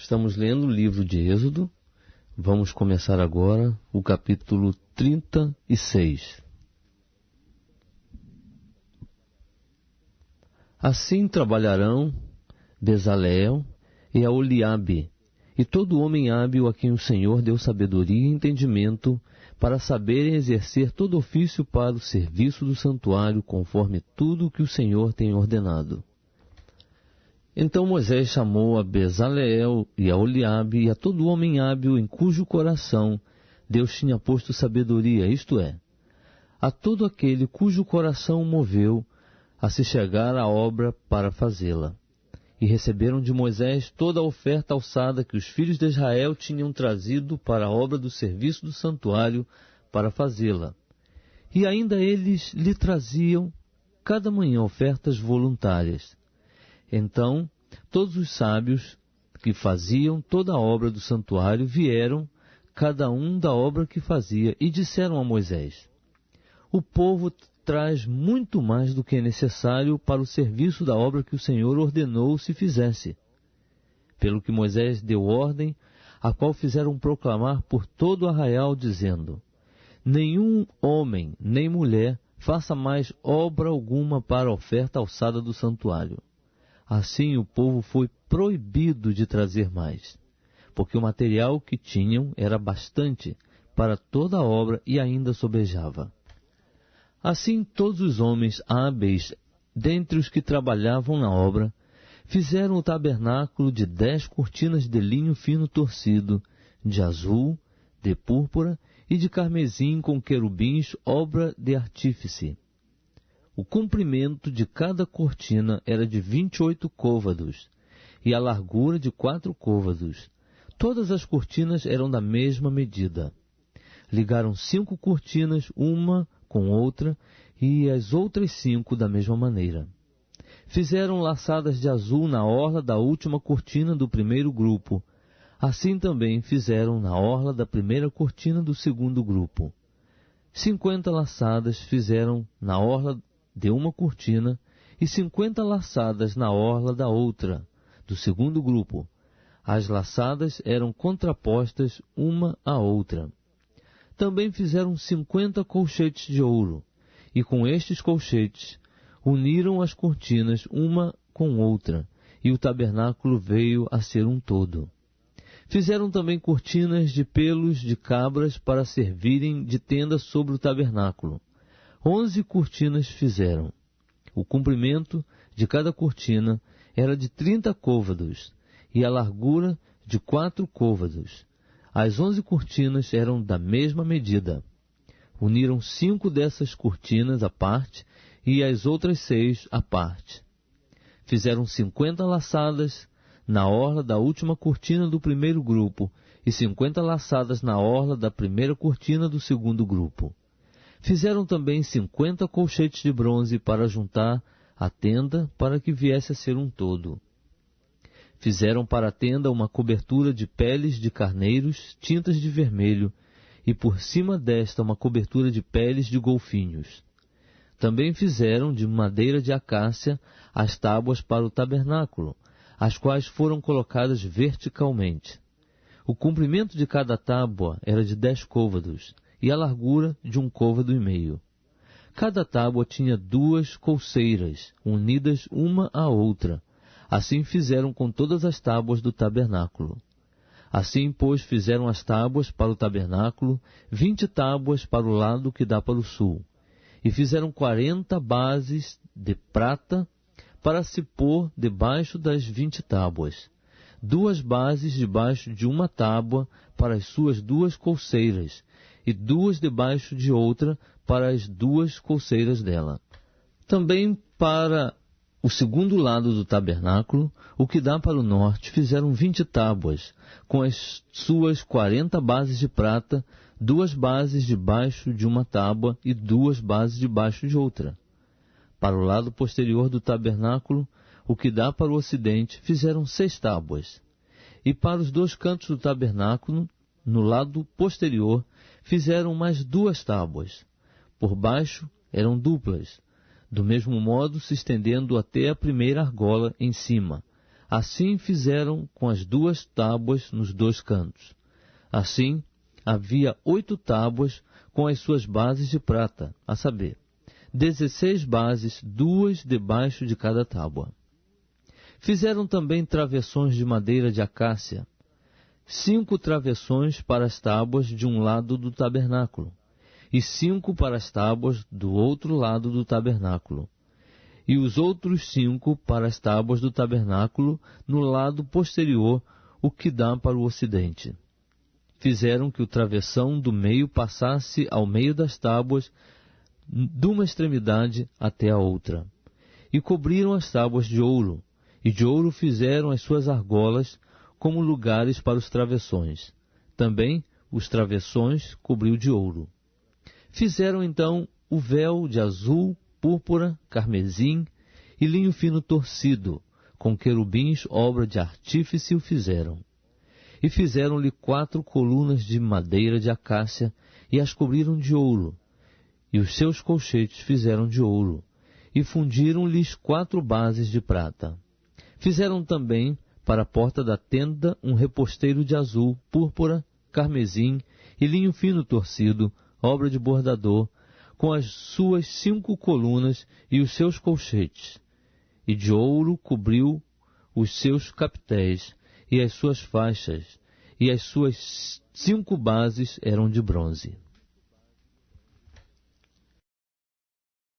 Estamos lendo o livro de Êxodo. Vamos começar agora o capítulo 36. Assim trabalharão Bezaleel e Aholiabe, e todo homem hábil a quem o Senhor deu sabedoria e entendimento, para saberem exercer todo ofício para o serviço do santuário, conforme tudo o que o Senhor tem ordenado. Então Moisés chamou a Bezaleel e a Aholiabe e a todo homem hábil em cujo coração Deus tinha posto sabedoria, isto é, a todo aquele cujo coração o moveu a se chegar à obra para fazê-la. E receberam de Moisés toda a oferta alçada que os filhos de Israel tinham trazido para a obra do serviço do santuário para fazê-la. E ainda eles lhe traziam cada manhã ofertas voluntárias. Então, todos os sábios que faziam toda a obra do santuário vieram, cada um da obra que fazia, e disseram a Moisés: o povo traz muito mais do que é necessário para o serviço da obra que o Senhor ordenou se fizesse. Pelo que Moisés deu ordem, a qual fizeram proclamar por todo o arraial, dizendo: nenhum homem nem mulher faça mais obra alguma para a oferta alçada do santuário. Assim o povo foi proibido de trazer mais, porque o material que tinham era bastante para toda a obra e ainda sobejava. Assim todos os homens hábeis, dentre os que trabalhavam na obra, fizeram o tabernáculo de 10 cortinas de linho fino torcido, de azul, de púrpura e de carmesim com querubins, obra de artífice. O comprimento de cada cortina era de 28 côvados, e a largura de 4 côvados. Todas as cortinas eram da mesma medida. Ligaram 5 cortinas, uma com outra, e as outras 5 da mesma maneira. Fizeram laçadas de azul na orla da última cortina do primeiro grupo. Assim também fizeram na orla da primeira cortina do segundo grupo. 50 laçadas fizeram na orla de uma cortina, e 50 laçadas na orla da outra, do segundo grupo. As laçadas eram contrapostas uma à outra. Também fizeram 50 colchetes de ouro, e com estes colchetes uniram as cortinas uma com outra, e o tabernáculo veio a ser um todo. Fizeram também cortinas de pelos de cabras para servirem de tenda sobre o tabernáculo. 11 cortinas fizeram. O comprimento de cada cortina era de 30 côvados, e a largura de 4 côvados. As 11 cortinas eram da mesma medida. Uniram 5 dessas cortinas à parte, e as outras 6 à parte. Fizeram 50 laçadas na orla da última cortina do primeiro grupo, e 50 laçadas na orla da primeira cortina do segundo grupo. Fizeram também 50 colchetes de bronze para juntar a tenda, para que viesse a ser um todo. Fizeram para a tenda uma cobertura de peles de carneiros, tintas de vermelho, e por cima desta uma cobertura de peles de golfinhos. Também fizeram de madeira de acácia as tábuas para o tabernáculo, as quais foram colocadas verticalmente. O comprimento de cada tábua era de 10 côvados, e a largura de 1,5 côvado. Cada tábua tinha 2 colseiras, unidas uma à outra. Assim fizeram com todas as tábuas do tabernáculo. Assim, pois, fizeram as tábuas para o tabernáculo, 20 tábuas para o lado que dá para o sul. E fizeram 40 bases de prata para se pôr debaixo das 20 tábuas. 2 bases debaixo de uma tábua para as suas 2 colseiras, e 2 debaixo de outra para as 2 colseiras dela. Também para o segundo lado do tabernáculo, o que dá para o norte, fizeram 20 tábuas, com as suas 40 bases de prata, 2 bases debaixo de uma tábua e 2 bases debaixo de outra. Para o lado posterior do tabernáculo, o que dá para o ocidente, fizeram 6 tábuas. E para os 2 cantos do tabernáculo, no lado posterior, fizeram mais 2 tábuas. Por baixo eram duplas, do mesmo modo se estendendo até a primeira argola em cima. Assim fizeram com as 2 tábuas nos 2 cantos. Assim, havia 8 tábuas com as suas bases de prata, a saber, 16 bases, 2 debaixo de cada tábua. Fizeram também travessões de madeira de acácia, 5 travessões para as tábuas de um lado do tabernáculo, e 5 para as tábuas do outro lado do tabernáculo, e os outros 5 para as tábuas do tabernáculo no lado posterior, o que dá para o ocidente. Fizeram que o travessão do meio passasse ao meio das tábuas, de uma extremidade até a outra. E cobriram as tábuas de ouro, e de ouro fizeram as suas argolas como lugares para os travessões. Também os travessões cobriu de ouro. Fizeram então o véu de azul, púrpura, carmesim e linho fino torcido, com querubins, obra de artífice o fizeram. E fizeram-lhe 4 colunas de madeira de acácia, e as cobriram de ouro, e os seus colchetes fizeram de ouro, e fundiram-lhes 4 bases de prata. Fizeram também para a porta da tenda um reposteiro de azul, púrpura, carmesim e linho fino torcido, obra de bordador, com as suas 5 colunas e os seus colchetes. E de ouro cobriu os seus capitéis e as suas faixas, e as suas 5 bases eram de bronze.